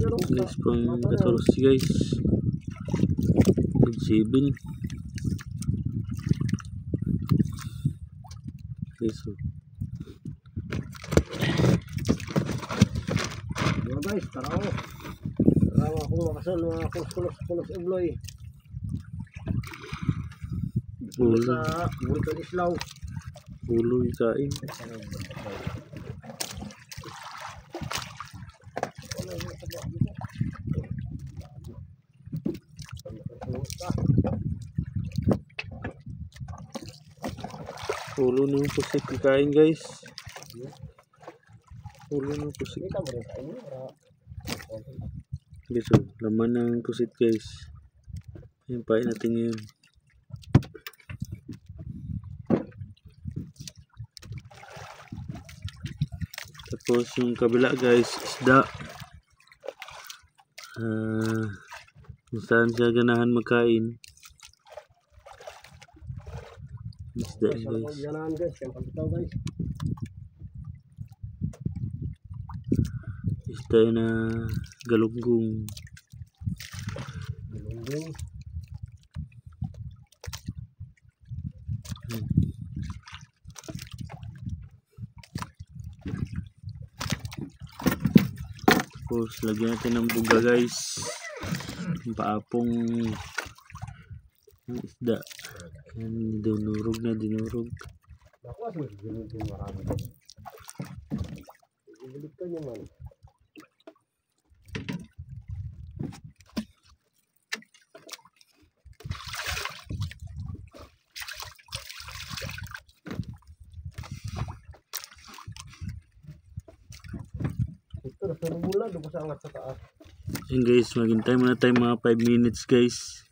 Guys, pang 14 guys. 7. Guys, guys, taraw ako makasal mga kulos ubloy sa Bulkan Islaw ulo ikain. Ulo ng pusik ikain guys. Ulo ng pusik. Guys, laman ng pusit guys. Yung pain natin ngayon. Tapos yung kabila guys, isda. Kung saan siya ganahan magkain. Isda guys. Isda na galunggong. Tapos lagyan natin ng buga guys. Yung paapong isda. Yan, dinurog na dinurog. Yan guys, maghintay muna tayo mga 5 minutes guys.